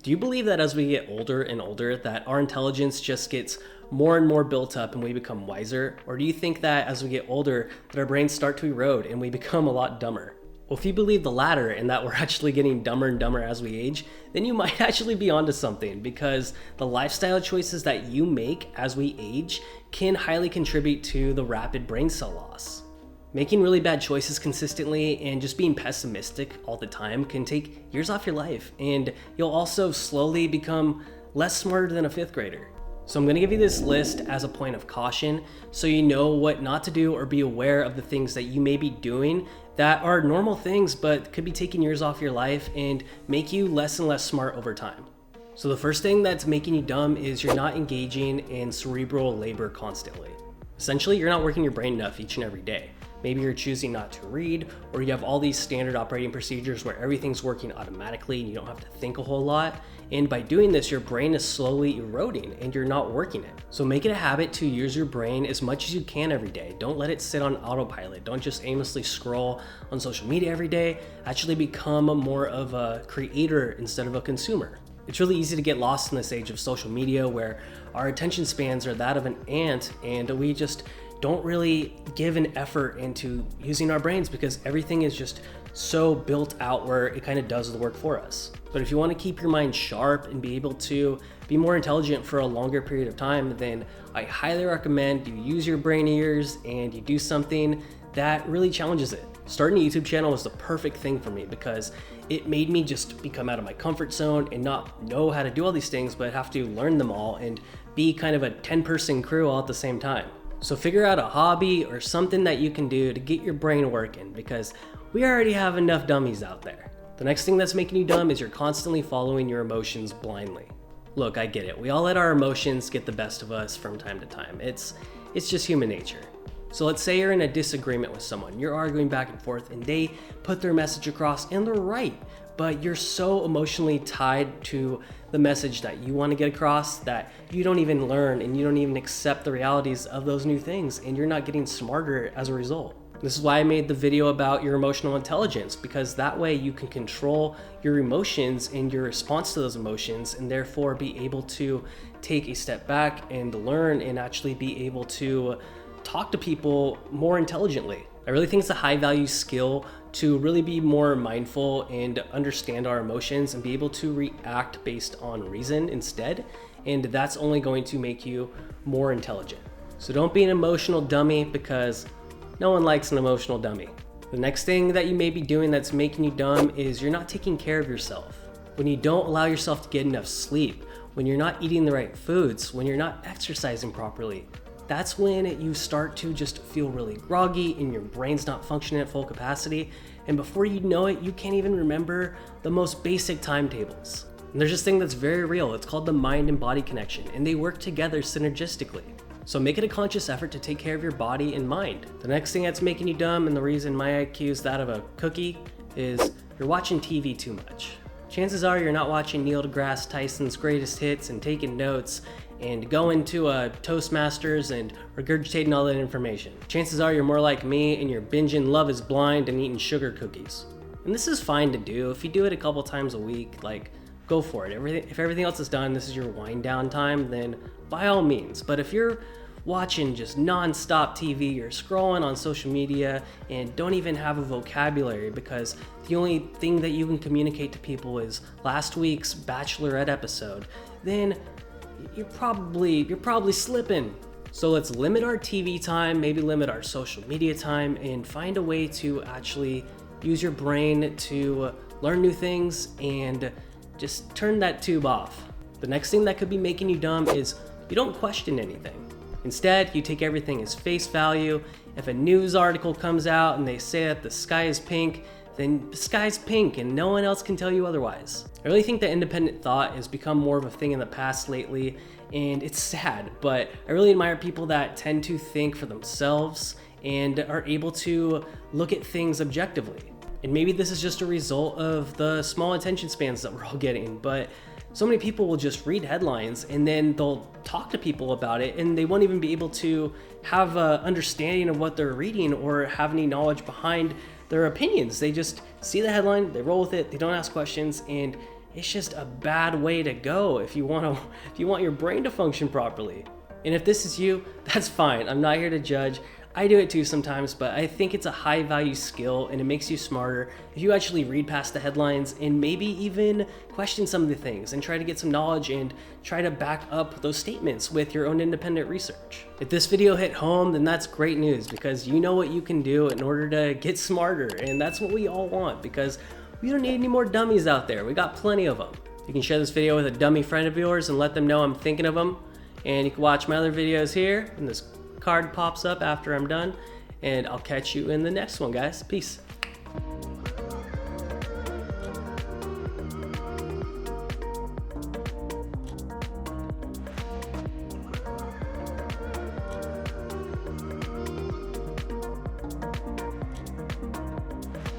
Do you believe that as we get older and older, that our intelligence just gets more and more built up and we become wiser? Or do you think that as we get older, that our brains start to erode and we become a lot dumber? Well, if you believe the latter and that we're actually getting dumber and dumber as we age, then you might actually be onto something, because the lifestyle choices that you make as we age can highly contribute to the rapid brain cell loss. Making really bad choices consistently and just being pessimistic all the time can take years off your life, and you'll also slowly become less smarter than a fifth grader. So I'm going to give you this list as a point of caution so you know what not to do, or be aware of the things that you may be doing that are normal things but could be taking years off your life and make you less and less smart over time. So the first thing that's making you dumb is you're not engaging in cerebral labor constantly. Essentially, you're not working your brain enough each and every day. Maybe you're choosing not to read, or you have all these standard operating procedures where everything's working automatically and you don't have to think a whole lot. And by doing this, your brain is slowly eroding and you're not working it. So make it a habit to use your brain as much as you can every day. Don't let it sit on autopilot. Don't just aimlessly scroll on social media every day. Actually become more of a creator instead of a consumer. It's really easy to get lost in this age of social media where our attention spans are that of an ant, and we just don't really give an effort into using our brains because everything is just so built out where it kind of does the work for us. But if you want to keep your mind sharp and be able to be more intelligent for a longer period of time, then I highly recommend you use your brain ears and you do something that really challenges it. Starting a YouTube channel was the perfect thing for me because it made me just become out of my comfort zone and not know how to do all these things, but have to learn them all and be kind of a 10-person crew all at the same time. So figure out a hobby or something that you can do to get your brain working, because we already have enough dummies out there. The next thing that's making you dumb is you're constantly following your emotions blindly. Look, I get it. We all let our emotions get the best of us from time to time. It's just human nature. So let's say you're in a disagreement with someone. You're arguing back and forth and they put their message across and they're right, but you're so emotionally tied to the message that you want to get across that you don't even learn and you don't even accept the realities of those new things, and you're not getting smarter as a result. This is why I made the video about your emotional intelligence, because that way you can control your emotions and your response to those emotions, and therefore be able to take a step back and learn and actually be able to talk to people more intelligently. I really think it's a high value skill to really be more mindful and understand our emotions and be able to react based on reason instead. And that's only going to make you more intelligent. So don't be an emotional dummy, because no one likes an emotional dummy. The next thing that you may be doing that's making you dumb is you're not taking care of yourself. When you don't allow yourself to get enough sleep, when you're not eating the right foods, when you're not exercising properly, that's when you start to just feel really groggy and your brain's not functioning at full capacity. And before you know it, you can't even remember the most basic timetables. And there's this thing that's very real. It's called the mind and body connection, and they work together synergistically. So make it a conscious effort to take care of your body and mind. The next thing that's making you dumb, and the reason my IQ is that of a cookie, is you're watching TV too much. Chances are you're not watching Neil deGrasse Tyson's greatest hits and taking notes and going to a Toastmasters and regurgitating all that information. Chances are you're more like me and you're binging Love is Blind and eating sugar cookies. And this is fine to do. If you do it a couple times a week, go for it. If everything else is done, this is your wind down time, then by all means. But if you're watching just non-stop TV or scrolling on social media and don't even have a vocabulary because the only thing that you can communicate to people is last week's Bachelorette episode, then you're probably slipping. So let's limit our TV time, maybe limit our social media time, and find a way to actually use your brain to learn new things and just turn that tube off. The next thing that could be making you dumb is you don't question anything. Instead, you take everything as face value. If a news article comes out and they say that the sky is pink, then the sky's pink and no one else can tell you otherwise. I really think that independent thought has become more of a thing in the past lately, and it's sad, but I really admire people that tend to think for themselves and are able to look at things objectively. And maybe this is just a result of the small attention spans that we're all getting, but so many people will just read headlines and then they'll talk to people about it and they won't even be able to have an understanding of what they're reading or have any knowledge behind their opinions. They just see the headline, they roll with it, they don't ask questions, and it's just a bad way to go if you want your brain to function properly. And if this is you, that's fine. I'm not here to judge. I do it too sometimes, but I think it's a high value skill and it makes you smarter if you actually read past the headlines and maybe even question some of the things and try to get some knowledge and try to back up those statements with your own independent research. If this video hit home, then that's great news because you know what you can do in order to get smarter, and that's what we all want because we don't need any more dummies out there. We got plenty of them. You can share this video with a dummy friend of yours and let them know I'm thinking of them. And you can watch my other videos here, and this card pops up after I'm done. And I'll catch you in the next one, guys. Peace.